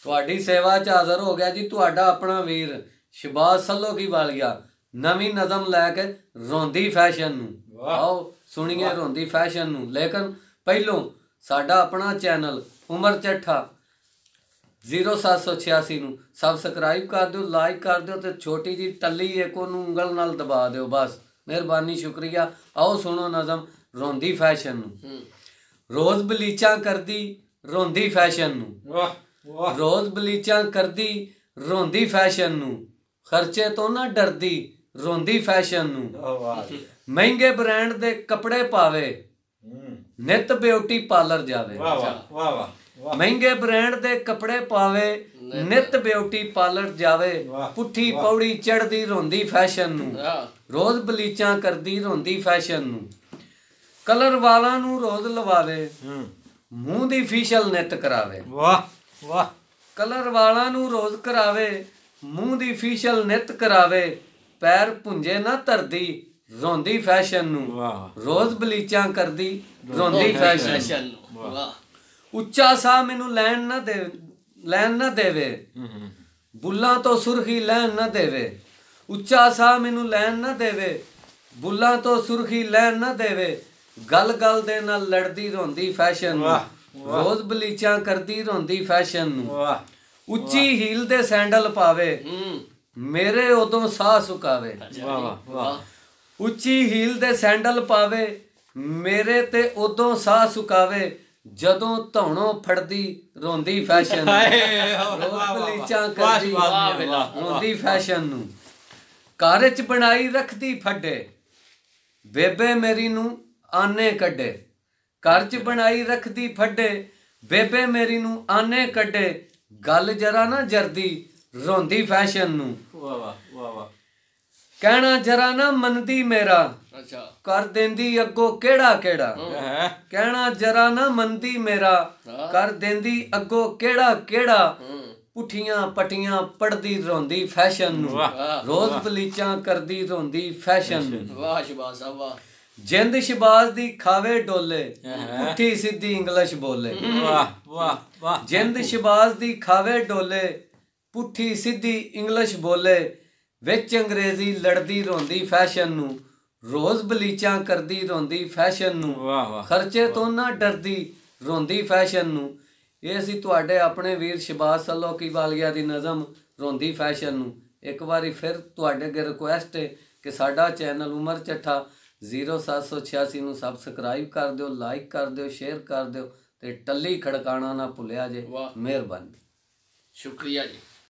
ਤੁਹਾਡੀ ਸੇਵਾ 'ਚ ਹਾਜ਼ਰ ਹੋ ਗਿਆ ਜੀ ਤੁਹਾਡਾ ਆਪਣਾ ਵੀਰ ਸ਼ਬਾਜ਼ ਸੱਲੋਕੀ ਵਾਲੀਆ ਨਵੀਂ ਨਜ਼ਮ ਲੈ ਕੇ ਰੋਂਦੀ ਫੈਸ਼ਨ ਨੂੰ। ਆਓ ਸੁਣੀਏ ਰੋਂਦੀ ਫੈਸ਼ਨ ਨੂੰ। ਲੇਕਿਨ ਪਹਿਲੋਂ ਸਾਡਾ ਆਪਣਾ ਚੈਨਲ ਉਮਰ ਚੱਠਾ 0786 ਨੂੰ ਸਬਸਕ੍ਰਾਈਬ ਕਰ ਦਿਓ, ਲਾਈਕ ਕਰ ਦਿਓ ਤੇ ਛੋਟੀ ਜੀ ਟੱਲੀ ਇੱਕ ਉਹਨੂੰ ਉਂਗਲ ਨਾਲ ਦਬਾ ਦਿਓ। ਬਸ ਮਿਹਰਬਾਨੀ, ਸ਼ੁਕਰੀਆ। ਆਓ ਸੁਣੋ ਨਜ਼ਮ ਰੋਂਦੀ ਫੈਸ਼ਨ ਨੂੰ। ਰੋਜ਼ ਬਲੀਚਾਂ ਕਰਦੀ ਰੋਂਦੀ ਫੈਸ਼ਨ ਨੂੰ, ਰੋਜ਼ ਬਲੀਚਾਂ ਕਰਦੀ ਰੋਂਦੀ ਫੈਸ਼ਨ ਨੂੰ, ਖਰਚੇ ਤੋਂ ਨਾ ਡਰਦੀ ਰੋਂਦੀ ਫੈਸ਼ਨ ਨੂੰ, ਮਹਿੰਗੇ ਬ੍ਰਾਂਡ ਦੇ ਕੱਪੜੇ ਪਾਵੇ ਨਿਤ ਬਿਊਟੀ ਪਾਰਲਰ ਜਾਵੇ। ਮਹਿੰਗੇ ਬ੍ਰਾਂਡ ਦੇ ਕੱਪੜੇ ਪਾਵੇ ਨਿਤ ਬਿਊਟੀ ਪਾਰਲਰ ਜਾਵੇ, ਪੁੱਠੀ ਪੌੜੀ ਚੜਦੀ ਰੋਂਦੀ ਫੈਸ਼ਨ ਨੂੰ, ਰੋਜ਼ ਬਲੀਚਾਂ ਕਰਦੀ ਰੋਂਦੀ ਫੈਸ਼ਨ ਨੂੰ, ਕਲਰ ਵਾਲਾਂ ਨੂੰ ਰੋਜ਼ ਲਵਾਵੇ ਮੂੰਹ ਦੀ ਫੇਸ਼ੀਅਲ ਨਿਤ ਕਰਾਵੇ। ਕਲਰ ਵਾਲਾਂ ਨੂੰ ਰੋਜ਼ ਕਰਾਵੇ ਮੂੰਹ ਦੀ ਫੇਸ਼ੀਅਲ ਨਿਤ ਕਰਾਵੇ, ਪੈਰ ਪੁੰਜੇ ਨਾ ਧਰਦੀ ਰੋਂਦੀ ਫੈਸ਼ਨ ਨੂੰ, ਰੋਜ਼ ਬਲੀਚਾਂ ਕਰਦੀ ਰੋਂਦੀ ਫੈਸ਼ਨ ਨੂੰ। ਉੱਚਾ ਸਾਹ ਮੈਨੂੰ ਲੈਣ ਨਾ ਦੇਵੇ ਬੁੱਲਾਂ ਤੋਂ ਸੁਰਖੀ ਲੈਣ ਨਾ ਦੇਵੇ, ਉੱਚਾ ਸਾਹ ਮੈਨੂੰ ਲੈਣ ਨਾ ਦੇਵੇ ਬੁੱਲਾਂ ਤੋਂ ਸੁਰਖੀ ਲੈਣ ਨਾ ਦੇਵੇ, ਗੱਲ ਗੱਲ ਦੇ ਨਾਲ ਲੜਦੀ ਰੋਂਦੀ ਫੈਸ਼ਨ ਨੂੰ, ਰੋਜ਼ ਬਲੀਚਾਂ ਕਰਦੀ ਰੋਂਦੀ ਫੈਸ਼ਨ ਨੂੰ, ਉੱਚੀ ਹੀਲ ਦੇ ਸੈਂਡਲ ਪਾਵੇ ਮੇਰੇ ਉਦੋਂ ਸਾਹ ਸੁਕਾਵੇ। ਉੱਚੀ ਹੀਲ ਦੇ ਸੈਂਡਲ ਪਾਵੇ ਮੇਰੇ ਤੇ ਉਦੋਂ ਸਾਹ ਸੁਕਾਵੇ, ਜਦੋਂ ਧੌਣੋਂ ਫੜਦੀ ਰੋਂਦੀ ਫੈਸ਼ਨ ਨੂੰ, ਰੋਜ਼ ਬਲੀਚਾਂ ਕਰਦੀ ਰੋਂਦੀ ਫੈਸ਼ਨ ਨੂੰ, ਘਰ 'ਚ ਬਣਾਈ ਰੱਖਦੀ ਫੱਡੇ ਬੇਬੇ ਮੇਰੀ ਨੂੰ ਆਨੇ ਕੱਢੇ, ਘਰ 'ਚ ਬਣਾਈ ਰੱਖਦੀ ਫੱਡੇ ਬੇਬੇ ਮੇਰੀ ਨੂੰ ਆਨੇ ਕੱਢੇ, ਗੱਲ ਜਰਾ ਨਾ ਜਰਦੀ ਰੋਂਦੀ ਫੈਸ਼ਨ ਨੂੰ, ਕਹਿਣਾ ਜਰਾ ਨਾ ਮੰਨਦੀ ਮੇਰਾ ਕਰ ਦਿੰਦੀ ਅੱਗੋਂ ਕਿਹੜਾ ਕਿਹੜਾ, ਕਹਿਣਾ ਜਰਾ ਨਾ ਮੰਨਦੀ ਮੇਰਾ ਕਰ ਦਿੰਦੀ ਅੱਗੋਂ ਕਿਹੜਾ ਕਿਹੜਾ, ਪੁੱਠੀਆਂ ਪੱਟੀਆਂ ਪੜਦੀ ਰੋਂਦੀ ਫੈਸ਼ਨ ਨੂੰ, ਰੋਜ਼ ਬਲੀਚਾਂ ਕਰਦੀ ਰੋਂਦੀ ਫੈਸ਼ਨ ਨੂੰ। ਵਾਹ ਸ਼ਬਾਜ਼ ਸਾਹਿਬ ਵਾਹ। ਜਿੰਦ ਸ਼ਬਾਜ਼ ਦੀ ਖਾਵੇ ਡੋਲੇ ਪੁੱਠੀ ਸਿੱਧੀ ਇੰਗਲਿਸ਼ ਬੋਲੇ, ਜਿੰਦ ਸ਼ਬਾਜ਼ ਦੀ ਖਾਵੇ ਡੋਲੇ ਪੁੱਠੀ ਸਿੱਧੀ ਇੰਗਲਿਸ਼ ਬੋਲੇ, ਵਿੱਚ ਅੰਗਰੇਜ਼ੀ ਲੜਦੀ ਰੋਂਦੀ ਫੈਸ਼ਨ ਨੂੰ, ਰੋਜ਼ ਬਲੀਚਾਂ ਕਰਦੀ ਰੋਂਦੀ ਫੈਸ਼ਨ ਨੂੰ, ਖਰਚੇ ਤੋਂ ਨਾ ਡਰਦੀ ਰੋਂਦੀ ਫੈਸ਼ਨ ਨੂੰ। ਇਹ ਸੀ ਤੁਹਾਡੇ ਆਪਣੇ ਵੀਰ ਸ਼ਬਾਜ਼ ਸੱਲੋਕੀ ਵਾਲੀਆ ਦੀ ਨਜ਼ਮ ਰੋਂਦੀ ਫੈਸ਼ਨ ਨੂੰ। ਇੱਕ ਵਾਰੀ ਫਿਰ ਤੁਹਾਡੇ ਅੱਗੇ ਰਿਕੁਐਸਟ ਹੈ ਕਿ ਸਾਡਾ ਚੈਨਲ ਉਮਰ ਚੱਠਾ 0786 ਨੂੰ ਸਬਸਕ੍ਰਾਈਬ ਕਰ ਦਿਓ, ਲਾਈਕ ਕਰ ਦਿਓ, ਸ਼ੇਅਰ ਕਰ ਦਿਓ ਤੇ ਟੱਲੀ ਖੜਕਾਣਾ ਨਾ ਭੁੱਲਿਆ ਜੇ। ਮਿਹਰਬਾਨੀ, ਸ਼ੁਕਰੀਆ ਜੀ।